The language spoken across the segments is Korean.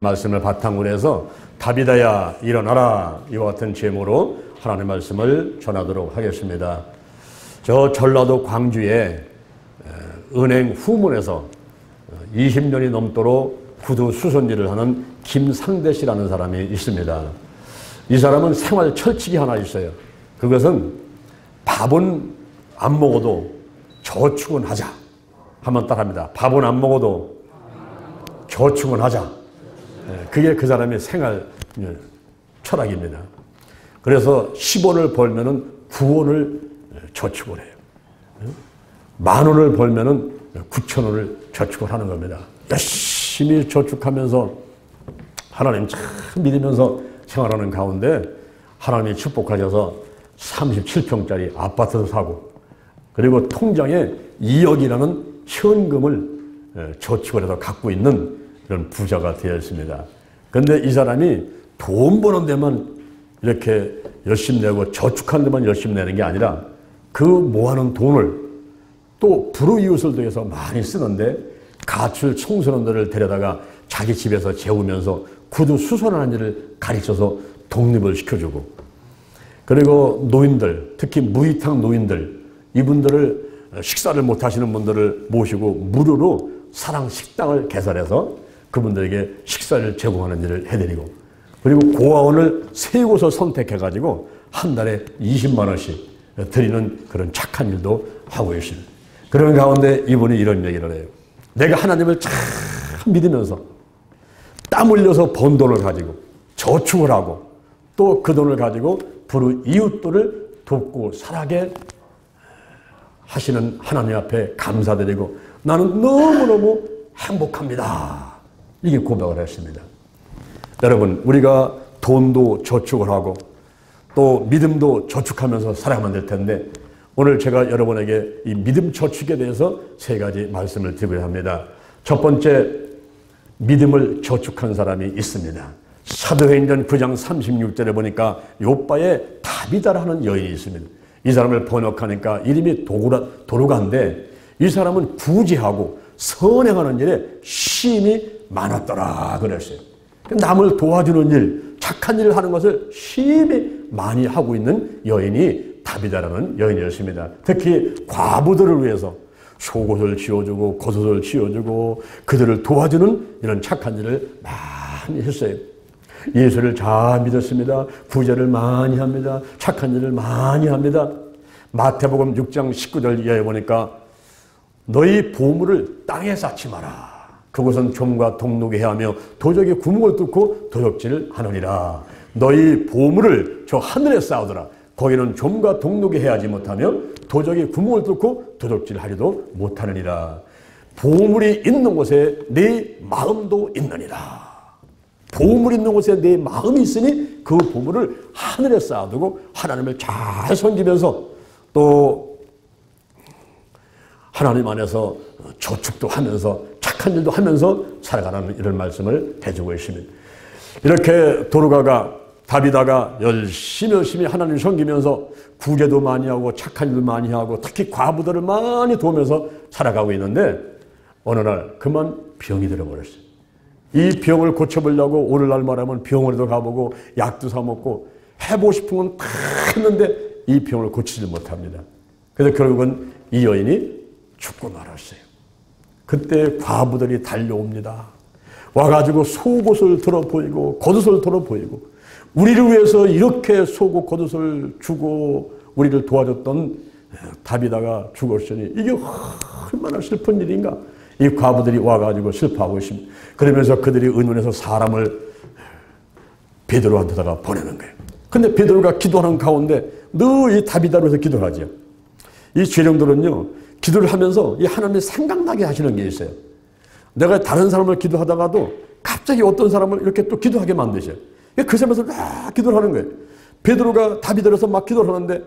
말씀을 바탕으로 해서 다비다야 일어나라 이와 같은 제목으로 하나님의 말씀을 전하도록 하겠습니다. 저 전라도 광주에 은행 후문에서 20년이 넘도록 구두 수선일을 하는 김상대 씨라는 사람이 있습니다. 이 사람은 생활 철칙이 하나 있어요. 그것은 밥은 안 먹어도 저축은 하자 하면 따라합니다. 밥은 안 먹어도 저축은 하자. 그게 그 사람의 생활 철학입니다. 그래서 10원을 벌면은 9원을 저축을 해요. 10,000원을 벌면은 9,000원을 저축을 하는 겁니다. 열심히 저축하면서 하나님 참 믿으면서 생활하는 가운데 하나님이 축복하셔서 37평짜리 아파트도 사고, 그리고 통장에 2억이라는 현금을 저축을 해서 갖고 있는 그런 부자가 되었습니다. 그런데 이 사람이 돈 버는 데만 이렇게 열심히 내고 저축하는 데만 열심히 내는 게 아니라 그 모아놓은 돈을 또 불우이웃을 위해서 많이 쓰는데, 가출 청소년들을 데려다가 자기 집에서 재우면서 구두 수선하는 일을 가르쳐서 독립을 시켜주고, 그리고 노인들, 특히 무이탁 노인들, 이분들을 식사를 못 하시는 분들을 모시고 무료로 사랑 식당을 개설해서 그분들에게 식사를 제공하는 일을 해드리고, 그리고 고아원을 3곳을 선택해가지고 한 달에 20만 원씩 드리는 그런 착한 일도 하고 있습니다. 그런 가운데 이분이 이런 얘기를 해요. 내가 하나님을 참 믿으면서 땀 흘려서 번 돈을 가지고 저축을 하고 또 그 돈을 가지고 불우이웃들을 돕고 살아게 하시는 하나님 앞에 감사드리고 나는 너무너무 행복합니다. 이게 고백을 했습니다. 여러분, 우리가 돈도 저축을 하고 또 믿음도 저축하면서 살아가면 될 텐데, 오늘 제가 여러분에게 이 믿음 저축에 대해서 3가지 말씀을 드리고자 합니다. 첫 번째, 믿음을 저축한 사람이 있습니다. 사도행전 9장 36절에 보니까 욥바에 다비다라는 여인이 있습니다. 이 사람을 번역하니까 이름이 도루가인데, 이 사람은 구제하고 선행하는 일에 쉼이 많았더라 그랬어요. 남을 도와주는 일, 착한 일을 하는 것을 쉼이 많이 하고 있는 여인이 다비다라는 여인이었습니다. 특히 과부들을 위해서 속옷을 지어주고 겉옷을 지어주고 그들을 도와주는 이런 착한 일을 많이 했어요. 예수를 잘 믿었습니다. 구제를 많이 합니다. 착한 일을 많이 합니다. 마태복음 6장 19절 이하에 보니까 너희 보물을 땅에 쌓지 마라. 그것은 좀과 동록이 해하며 도적이 구멍을 뚫고 도적질을 하느니라. 너희 보물을 저 하늘에 쌓으더라. 거기는 좀과 동록이 해하지 못하며 도적이 구멍을 뚫고 도적질하리도 못하느니라. 보물이 있는 곳에 네 마음도 있느니라. 보물이 있는 곳에 내 마음이 있으니 그 보물을 하늘에 쌓아두고 하나님을 잘 섬기면서 또 하나님 안에서 저축도 하면서 착한 일도 하면서 살아가는 이런 말씀을 해주고 있습니다. 이렇게 도루가가 다비다가 열심히 하나님 섬기면서 구제도 많이 하고 착한 일도 많이 하고 특히 과부들을 많이 도우면서 살아가고 있는데, 어느 날 그만 병이 들어버렸어요. 이 병을 고쳐보려고 오늘날 말하면 병원에도 가보고 약도 사먹고 해보고 싶은 건 다 했는데 이 병을 고치지 못합니다. 그래서 결국은 이 여인이 죽고 말았어요. 그때 과부들이 달려옵니다. 와가지고 속옷을 들어 보이고 겉옷을 들어 보이고, 우리를 위해서 이렇게 속옷 겉옷을 주고 우리를 도와줬던 다비다가 죽었으니 이게 얼마나 슬픈 일인가. 이 과부들이 와가지고 슬퍼하고 있습니다. 그러면서 그들이 의논해서 사람을 베드로한테다가 보내는 거예요. 근데 베드로가 기도하는 가운데 늘 이 다비다로 해서 기도를 하죠. 이 죄령들은요, 기도를 하면서 이 하나님이 생각나게 하시는 게 있어요. 내가 다른 사람을 기도하다가도 갑자기 어떤 사람을 이렇게 또 기도하게 만드셔요. 그 사람에서 막 기도를 하는 거예요. 베드로가 다비다로서 막 기도를 하는데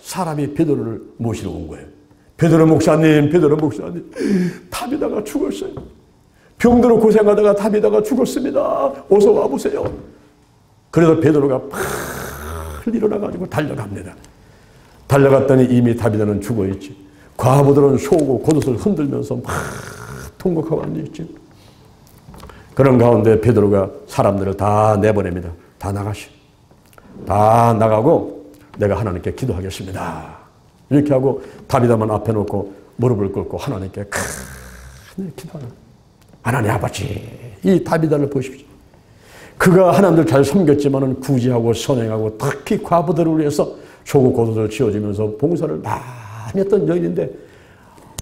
사람이 베드로를 모시러 온 거예요. 베드로 목사님, 다비다가 죽었어요. 병들어 고생하다가 다비다가 죽었습니다. 어서 와보세요. 그래서 베드로가 팍 일어나가지고 달려갑니다. 달려갔더니 이미 다비다는 죽어있지. 과부들은 속옷 겉옷을 흔들면서 막 통곡하고 앉아있지. 그런 가운데 베드로가 사람들을 다 내보냅니다. 다 나가시오. 다 나가고 내가 하나님께 기도하겠습니다. 이렇게 하고 다비다만 앞에 놓고 무릎을 꿇고 하나님께 큰 기도하는, 하나님 아버지, 이 다비다를 보십시오. 그가 하나님들 잘 섬겼지만은 구제하고 선행하고 특히 과부들을 위해서 조국 고도를 지어주면서 봉사를 많이 했던 여인인데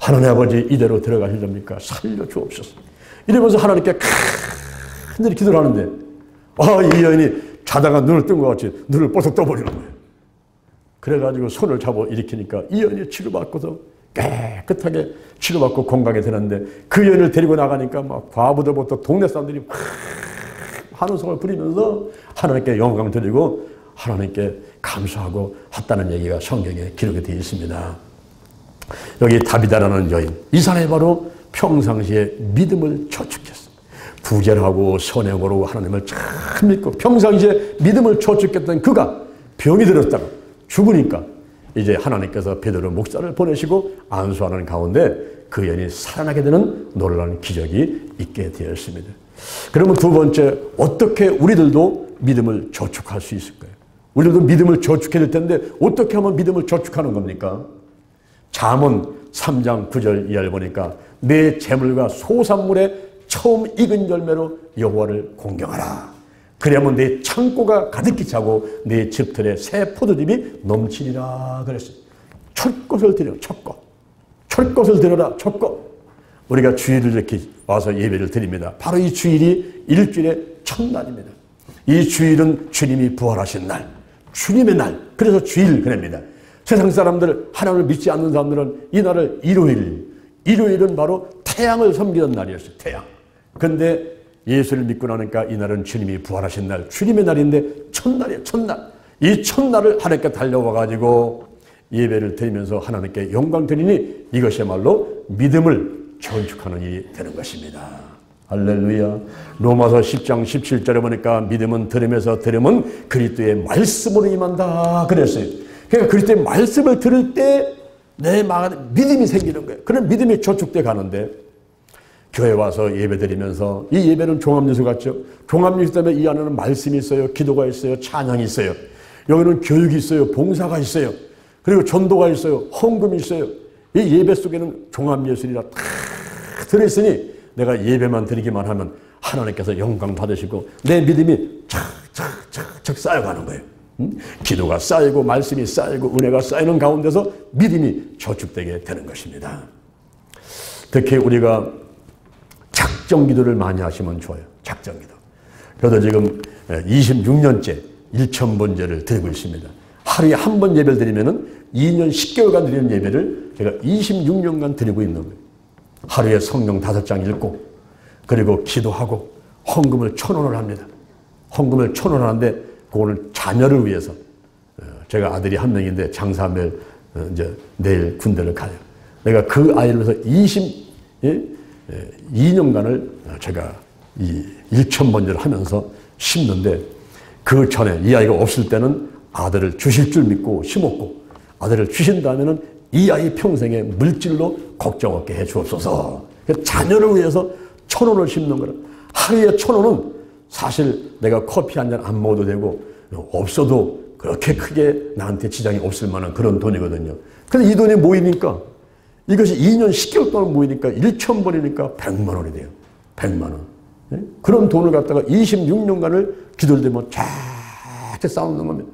하나님 아버지 이대로 들어가실 겁니까? 살려주옵소서. 이러면서 하나님께 큰일이 기도를 하는데 이 여인이 자다가 눈을 뜬 것 같이 눈을 뽀석 떠버리는 거예요. 그래가지고 손을 잡아 일으키니까 이 여인이 치료받고서 깨끗하게 치료받고 건강이 되는데 그 여인을 데리고 나가니까 막 과부들부터 동네 사람들이 막 환호성을 부리면서 하나님께 영광 드리고 하나님께 감사하고 했다는 얘기가 성경에 기록이 되어 있습니다. 여기 다비다라는 여인, 이 사람이 바로 평상시에 믿음을 저축했어요. 구제를 하고 선행으로 하나님을 참 믿고 평상시에 믿음을 저축했던 그가 병이 들었다가 죽으니까 이제 하나님께서 베드로 목사를 보내시고 안수하는 가운데 그 여인이 살아나게 되는 놀라운 기적이 있게 되었습니다. 그러면 두 번째, 어떻게 우리들도 믿음을 저축할 수 있을까요? 우리들도 믿음을 저축해야 될 텐데 어떻게 하면 믿음을 저축하는 겁니까? 잠언 3장 9절 이하를 보니까 내 재물과 소산물의 처음 익은 열매로 여호와를 공경하라. 그래야면 내 창고가 가득히 차고 내 집틀에 새 포도즙이 넘치리라 그랬어요. 첫 것을 드려, 첫 것. 첫 것을 드려라, 첫 것. 우리가 주일을 이렇게 와서 예배를 드립니다. 바로 이 주일이 일주일의 첫날입니다. 이 주일은 주님이 부활하신 날, 주님의 날. 그래서 주일 그럽니다. 세상 사람들, 하나님을 믿지 않는 사람들은 이 날을 일요일은 바로 태양을 섬기는 날이었어요. 태양. 근데 예수를 믿고 나니까 이 날은 주님이 부활하신 날, 주님의 날인데 첫날이에요. 첫날. 이 첫날을 하나님께 달려와가지고 예배를 드리면서 하나님께 영광 드리니 이것이야말로 믿음을 저축하는 일이 되는 것입니다. 할렐루야. 로마서 10장 17절에 보니까 믿음은 들음에서 들음은 그리스도의 말씀으로 임한다 그랬어요. 그러니까 그리스도의 말씀을 들을 때 내 마음에 믿음이 생기는 거예요. 그런 믿음이 저축돼 가는데 교회 와서 예배 드리면서 이 예배는 종합예수 같죠. 종합예수 때문에 이 안에는 말씀이 있어요. 기도가 있어요. 찬양이 있어요. 여기는 교육이 있어요. 봉사가 있어요. 그리고 전도가 있어요. 헌금이 있어요. 이 예배 속에는 종합예술이라 다 들어있으니 내가 예배만 드리기만 하면 하나님께서 영광 받으시고 내 믿음이 착착착착 쌓여가는 거예요. 기도가 쌓이고 말씀이 쌓이고 은혜가 쌓이는 가운데서 믿음이 저축되게 되는 것입니다. 특히 우리가 작정기도를 많이 하시면 좋아요. 작정기도. 저도 지금 26년째 1,000번제를 드리고 있습니다. 하루에 한 번 예배를 드리면은 2년 10개월간 드리는 예배를 제가 26년간 드리고 있는 거예요. 하루에 성경 5장 읽고 그리고 기도하고 헌금을 1,000원을 합니다. 헌금을 1,000원 하는데 그거는 자녀를 위해서 제가 아들이 한 명인데 장사하면 이제 내일 군대를 가요. 내가 그 아이를 위해서 22년간을 제가 이 1,000번제를 하면서 심는데 그 전에 이 아이가 없을 때는 아들을 주실 줄 믿고 심었고 아들을 주신 다음에는 이 아이 평생에 물질로 걱정 없게 해 주옵소서. 자녀를 위해서 1,000원을 심는 거라. 하루에 1,000원은 사실 내가 커피 한 잔 안 먹어도 되고 없어도 그렇게 크게 나한테 지장이 없을 만한 그런 돈이거든요. 근데 이 돈이 모이니까 이것이 2년 10개월 동안 모이니까 1,000번이니까 100만 원이 돼요. 100만 원. 그런 돈을 갖다가 26년간을 기도를 되면 쫙 쌓아놓는 겁니다.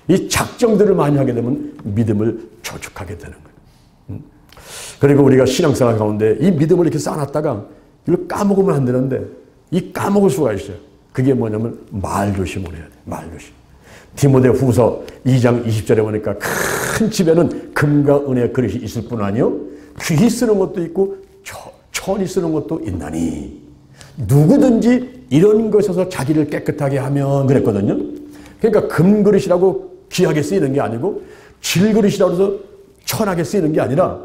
이 작정들을 많이 하게 되면 믿음을 저축하게 되는 거예요. 그리고 우리가 신앙생활 가운데 이 믿음을 이렇게 쌓아놨다가 이걸 까먹으면 안 되는데 이 까먹을 수가 있어요. 그게 뭐냐면 말조심을 해야 돼요. 말조심. 디모데후서 2장 20절에 보니까 큰 집에는 금과 은의 그릇이 있을 뿐 아니요 귀히 쓰는 것도 있고 천히 쓰는 것도 있나니 누구든지 이런 것에서 자기를 깨끗하게 하면 그랬거든요. 그러니까 금그릇이라고 귀하게 쓰이는 게 아니고 질그릇이라고 해서 천하게 쓰이는 게 아니라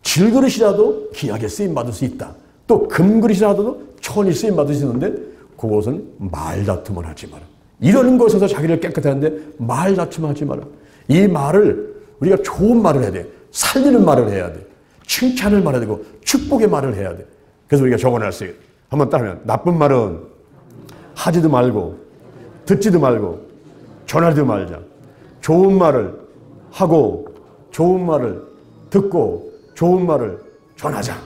질그릇이라도 귀하게 쓰임받을 수 있다. 또 금그릇이라도 천히 쓰임받을 수 있는데 그것은 말다툼을 하지 마라. 이런 것에서 자기를 깨끗하게 하는데 말다툼 하지 마라. 이 말을 우리가 좋은 말을 해야 돼. 살리는 말을 해야 돼. 칭찬을 말해야 되고 축복의 말을 해야 돼. 그래서 우리가 적어놨어요. 한번 따라하면 나쁜 말은 하지도 말고 듣지도 말고 전하지도 말자. 좋은 말을 하고 좋은 말을 듣고 좋은 말을 전하자.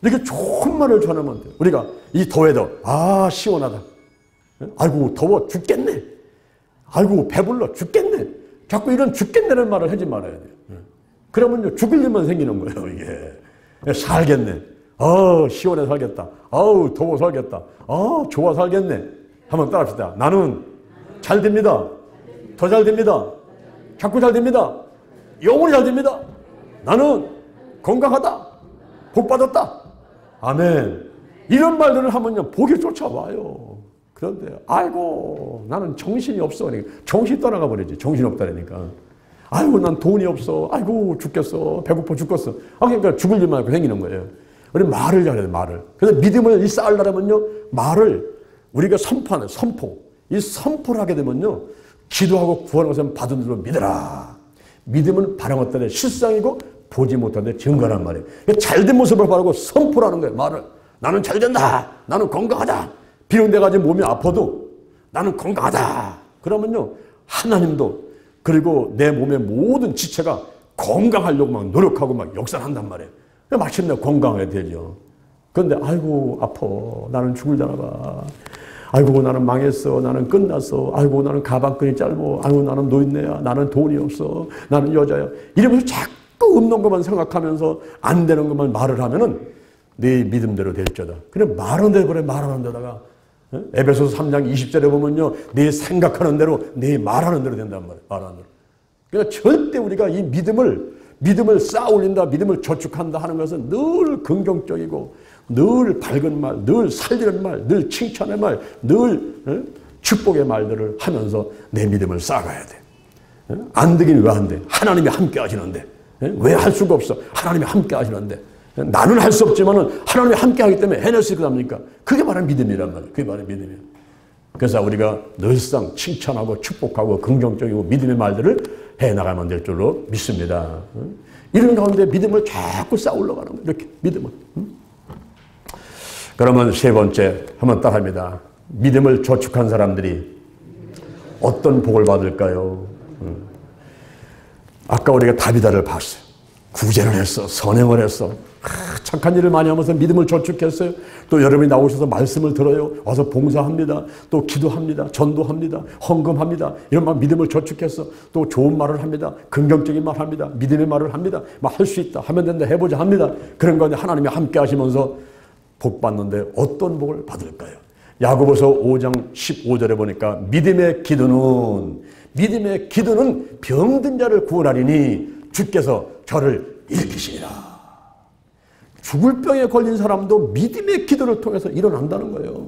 이렇게 좋은 말을 전하면 돼. 우리가 이 더위도 시원하다. 아이고 더워 죽겠네. 아이고 배불러 죽겠네. 자꾸 이런 죽겠네는 말을 하지 말아야 돼요. 그러면 죽을 일만 생기는 거예요. 이게 살겠네. 시원해 살겠다. 더워 살겠다. 좋아 살겠네. 한번 따라합시다. 나는 잘 됩니다. 더 잘 됩니다. 자꾸 잘 됩니다. 영원히 잘 됩니다. 나는 건강하다. 복 받았다. 아멘. 이런 말들을 하면요 복이 쫓아와요. 그런데 아이고 나는 정신이 없어. 그러니까 정신 떠나가 버리지. 정신 없다니까. 아이고 난 돈이 없어. 아이고 죽겠어. 배고파 죽겠어. 그러니까 죽을 일만 생기는 거예요. 우리 말을 잘해야 돼. 말을. 그래서 믿음을 쌓으려면요 말을 우리가 선포하는 선포. 이 선포를 하게 되면요 기도하고 구하는 것은 받은 줄로 믿어라. 믿음은 바라는 것들의 실상이고 보지 못하는데 증거란 말이에요. 잘된 모습을 바라고 선포를 하는 거예요. 말을. 나는 잘된다. 나는 건강하다. 비록 내가 지금 몸이 아파도 나는 건강하다. 그러면요 하나님도 그리고 내 몸의 모든 지체가 건강하려고 막 노력하고 막 역사한단 말이에요. 마침내 건강하게 되죠. 그런데 아이고 아파. 나는 죽을려나 봐. 아이고 나는 망했어. 나는 끝났어. 아이고 나는 가방끈이 짧어. 아이고 나는 노인네야. 나는 돈이 없어. 나는 여자야. 이러면서 자꾸 없는 것만 생각하면서 안 되는 것만 말을 하면은 네 믿음대로 될지어다. 그래 말은 되버려. 말하는 데다가 에베소서 3장 20절에 보면요 네 생각하는 대로 네 말하는 대로 된단 말이에요. 말하는 대로. 그러니까 절대 우리가 이 믿음을 쌓아 올린다, 믿음을 저축한다 하는 것은 늘 긍정적이고 늘 밝은 말, 늘 살리는 말, 늘 칭찬의 말, 늘 축복의 말들을 하면서 내 믿음을 쌓아가야 돼. 안 되긴 왜 안 돼? 하나님이 함께 하시는데. 왜 할 수가 없어? 하나님이 함께 하시는데. 나는 할 수 없지만은 하나님이 함께 하기 때문에 해낼 수 있답니까? 그게 바로 믿음이란 말이에요. 그게 바로 믿음이에요. 그래서 우리가 늘상 칭찬하고 축복하고 긍정적이고 믿음의 말들을 해나가면 될 줄로 믿습니다. 이런 가운데 믿음을 자꾸 쌓아 올라가는 거예요. 이렇게 믿음을. 그러면 세 번째 한번 따라합니다. 믿음을 저축한 사람들이 어떤 복을 받을까요? 아까 우리가 다비다를 봤어요. 구제를 했어. 선행을 했어. 착한 일을 많이 하면서 믿음을 저축했어요. 또 여러분이 나오셔서 말씀을 들어요. 와서 봉사합니다. 또 기도합니다. 전도합니다. 헌금합니다. 이런 막 믿음을 저축했어. 또 좋은 말을 합니다. 긍정적인 말 합니다. 믿음의 말을 합니다. 막 할 수 있다. 하면 된다. 해보자 합니다. 그런 가운데 하나님이 함께 하시면서 복 받는데 어떤 복을 받을까요? 야고보서 5장 15절에 보니까 믿음의 기도는 병든 자를 구원하리니 주께서 저를 일으키시리라. 죽을 병에 걸린 사람도 믿음의 기도를 통해서 일어난다는 거예요.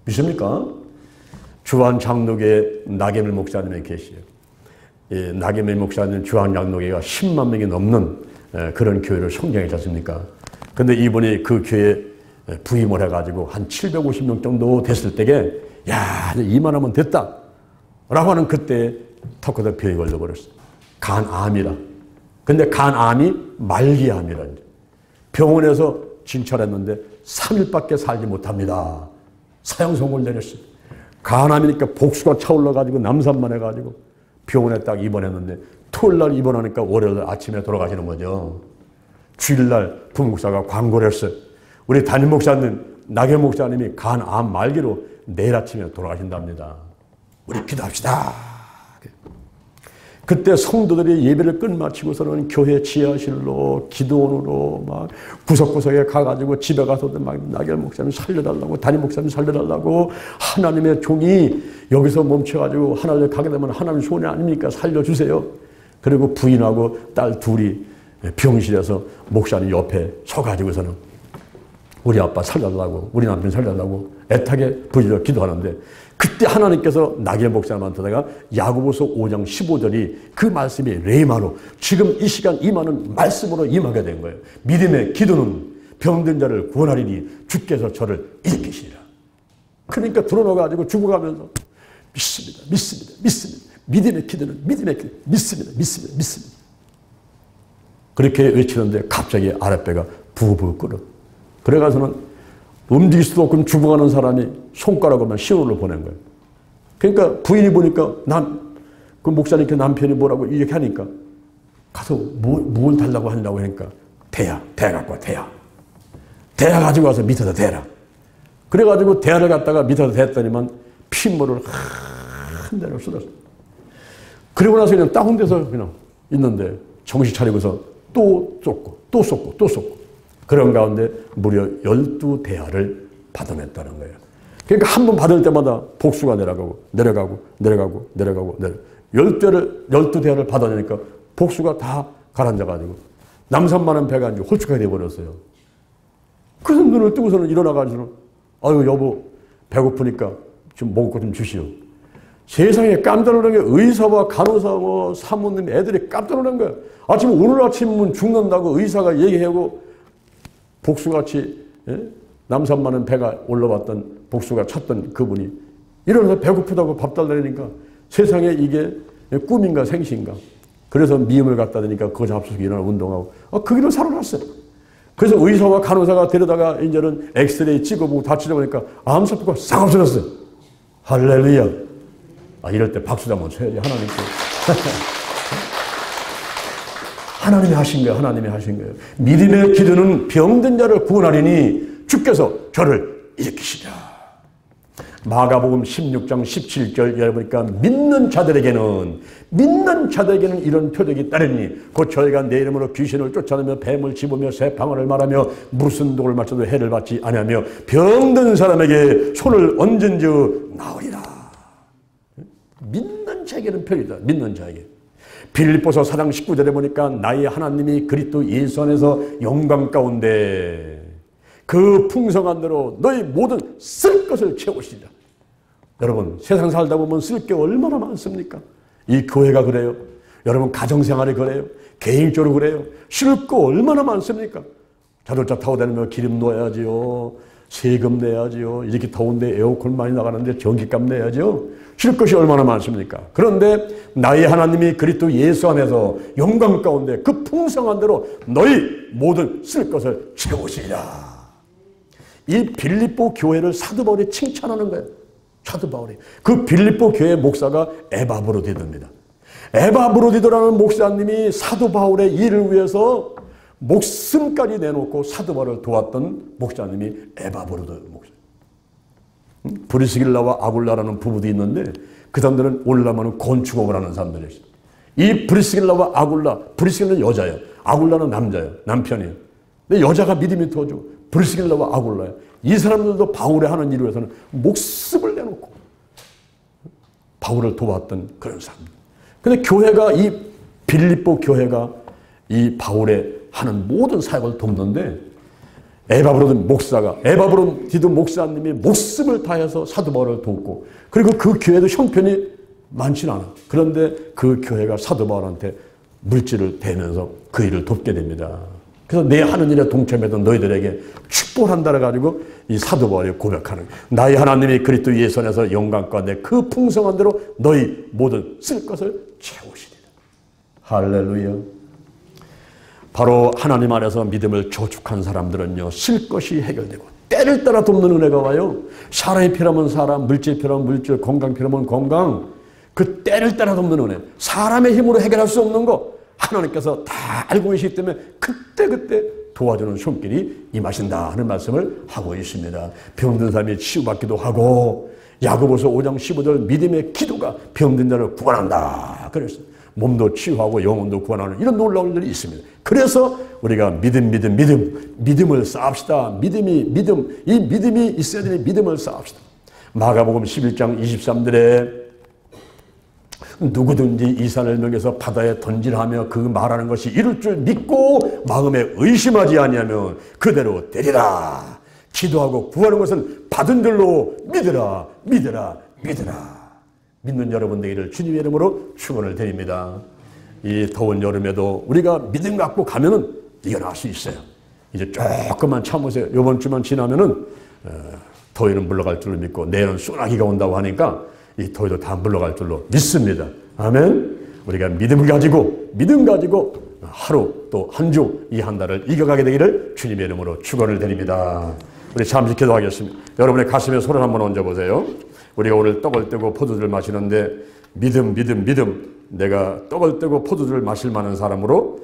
믿습니까? 주한 장로교에 나게밀 목사님이 계시요. 나게밀 목사님 주한 장로교가 10만 명이 넘는 그런 교회를 성장했지 않습니까? 근데 이분이 그 교회에 부임을 해가지고 한 750명 정도 됐을 때에 야, 이만하면 됐다 라고 하는 그때 턱에다 병이 걸려버렸어요. 간암이라. 근데 간암이 말기암이라. 병원에서 진찰했는데 3일밖에 살지 못합니다. 사형 선고를 내렸어요. 간암이니까 복수가 차올라가지고 남산만 해가지고 병원에 딱 입원했는데 토요일날 입원하니까 월요일 아침에 돌아가시는 거죠. 주일날 부목사가 광고를 했어요. 우리 담임 목사님, 나계 목사님이 간암 말기로 내일 아침에 돌아가신답니다. 우리 기도합시다. 그때 성도들이 예배를 끝마치고서는 교회 지하실로 기도원으로 막 구석구석에 가가지고 집에 가서도 막 나겔 목사님 살려달라고 담임 목사님 살려달라고 하나님의 종이 여기서 멈춰가지고 하나님 가게 되면 하나님 손해 아닙니까? 살려주세요. 그리고 부인하고 딸 둘이 병실에서 목사님 옆에 서가지고서는 우리 아빠 살려달라고 우리 남편 살려달라고 애타게 부지런히 기도하는데 그때 하나님께서 나겔 목사님한테다가 야고보서 5장 15절이 그 말씀이 레마로 지금 이 시간 임하는 말씀으로 임하게 된 거예요. 믿음의 기도는 병든 자를 구원하리니 주께서 저를 일으키시리라. 그러니까 들어놓아가지고 죽어가면서 믿습니다. 믿음의 기도는 믿습니다. 그렇게 외치는데 갑자기 아랫배가 부부 끓어. 그래가서는 움직일 수도 없고 죽어가는 사람이 손가락으로만 신호를 보낸 거예요. 그러니까 부인이 보니까 그 목사님께 남편이 뭐라고 이렇게 하니까 가서 뭘 달라고 하냐고 하니까 대야 갖고 와, 대야 가지고 와서 밑에다 대라. 그래가지고 대야를 갖다가 밑에다 댔더니만 핏물을 한 대로 쏟았어. 그리고 나서 그냥 다운돼서 그냥 있는데 정신 차리고서 또 쏟고 그런 가운데 무려 12대야를 받아냈다는 거예요. 그러니까 한 번 받을 때마다 복수가 내려가고 12대야를 받아내니까 복수가 다 가라앉아가지고 남산만한 배가 이제 홀쭉하게 돼버렸어요. 그래서 눈을 뜨고서는 일어나가지고 아유 여보 배고프니까 좀 먹을 거 좀 주시오. 세상에 깜짝 놀란 게 의사와 간호사 뭐 사모님 애들이 깜짝 놀란 거야. 오늘 아침은 죽는다고 의사가 얘기하고 복수같이 남산만한 배가 올라왔던 복수가 찾던 그분이 일어나서 배고프다고 밥 달라니까 세상에 이게 꿈인가 생시인가. 그래서 미음을 갖다 대니까 그거 잡수고 일어나 운동하고 그 길로 살아났어요. 그래서 의사와 간호사가 데려다가 이제는 엑스레이 찍어보고 다치다 보니까 암세포가 싹 없어졌어요. 할렐루야. 이럴 때 박수 한번 쳐야지 하나님께. 하나님이 하신 거예요. 하나님이 하신 거예요. 믿음의 기도는 병든 자를 구원하리니 주께서 저를 일으키시라. 마가복음 16장 17절 열어보니까 믿는 자들에게는 이런 표적이 따르니 곧 저희가 내 이름으로 귀신을 쫓아내며 뱀을 집으며 새 방언을 말하며 무슨 독을 맞춰도 해를 받지 아니하며 병든 사람에게 손을 얹은즉 나으리라. 믿는 자에게는 표적이다. 믿는 자에게. 빌립보서 4장 19절에 보니까 나의 하나님이 그리스도 예수 안에서 영광 가운데 그 풍성한 대로 너희 모든 쓸 것을 채우시리라. 여러분 세상 살다 보면 쓸 게 얼마나 많습니까? 이 교회가 그래요. 여러분 가정생활이 그래요. 개인적으로 그래요. 쓸 거 얼마나 많습니까? 자동차 타고 다니며 기름 넣어야지요. 세금 내야지요. 이렇게 더운데 에어컨 많이 나가는데 전기값 내야죠. 쓸 것이 얼마나 많습니까? 그런데 나의 하나님이 그리스도 예수 안에서 영광 가운데 그 풍성한 대로 너희 모든 쓸 것을 채우시리라. 이 빌립보 교회를 사도 바울이 칭찬하는 거예요. 사도 바울이. 그 빌립보 교회 목사가 에바브로디도입니다. 에바브로디도라는 목사님이 사도 바울의 일을 위해서 목숨까지 내놓고 사도 바울을 도왔던 목사님이 에바브로도 목사. 브리스길라와 아굴라라는 부부도 있는데 그 사람들은 올라가면 건축업을 하는 사람들이었어요. 이 브리스길라와 아굴라, 브리스길라는 여자예요. 아굴라는 남자예요. 남편이에요. 근데 여자가 믿음이 터져. 브리스길라와 아굴라예요. 이 사람들도 바울의 하는 일을 위해서는 목숨을 내놓고 바울을 도왔던 그런 사람들. 근데 교회가 이 빌립보 교회가 이 바울의 하는 모든 사역을 돕는데 에바브로디도 목사님이 목숨을 다해서 사도 바울을 돕고 그리고 그 교회도 형편이 많지는 않아. 그런데 그 교회가 사도 바울한테 물질을 대면서 그 일을 돕게 됩니다. 그래서 내 하는 일에 동참했던 너희들에게 축복을 한다 해가지고 이 사도 바울이 고백하는 거예요. 나의 하나님이 그리스도 예수 안에서 영광 가운데 그 풍성한 대로 너희 모든 쓸 것을 채우시리라. 할렐루야. 바로 하나님 안에서 믿음을 저축한 사람들은요 쓸 것이 해결되고 때를 따라 돕는 은혜가 와요. 사람이 필요하면 사람, 물질이 필요하면 물질, 건강 필요하면 건강. 그 때를 따라 돕는 은혜. 사람의 힘으로 해결할 수 없는 거 하나님께서 다 알고 계시기 때문에 그때 도와주는 손길이 임하신다 하는 말씀을 하고 있습니다. 병든 사람이 치유받기도 하고 야고보서 5장 15절 믿음의 기도가 병든 자를 구원한다. 그래서 몸도 치유하고 영혼도 구원하는 이런 놀라운 일이 있습니다. 그래서 우리가 믿음을 쌓읍시다. 이 믿음이 있어야 되니 믿음을 쌓읍시다. 마가복음 11장 23절에 누구든지 이 산을 명해서 바다에 던지라며 그 말하는 것이 이룰 줄 믿고 마음에 의심하지 아니하면 그대로 되리라. 기도하고 구하는 것은 받은 줄로 믿으라. 믿는 여러분 되기를 주님의 이름으로 축원을 드립니다. 이 더운 여름에도 우리가 믿음 갖고 가면은 이겨낼 수 있어요. 이제 조금만 참으세요. 이번 주만 지나면은 더위는 물러갈 줄로 믿고 내일은 소나기가 온다고 하니까 이 더위도 다 물러갈 줄로 믿습니다. 아멘. 우리가 믿음 가지고 하루 또 한 주 이 한 달을 이겨가게 되기를 주님의 이름으로 축원을 드립니다. 우리 잠시 기도하겠습니다. 여러분의 가슴에 손을 한번 얹어보세요. 우리가 오늘 떡을 떼고 포도주를 마시는데 믿음. 내가 떡을 떼고 포도주를 마실 만한 사람으로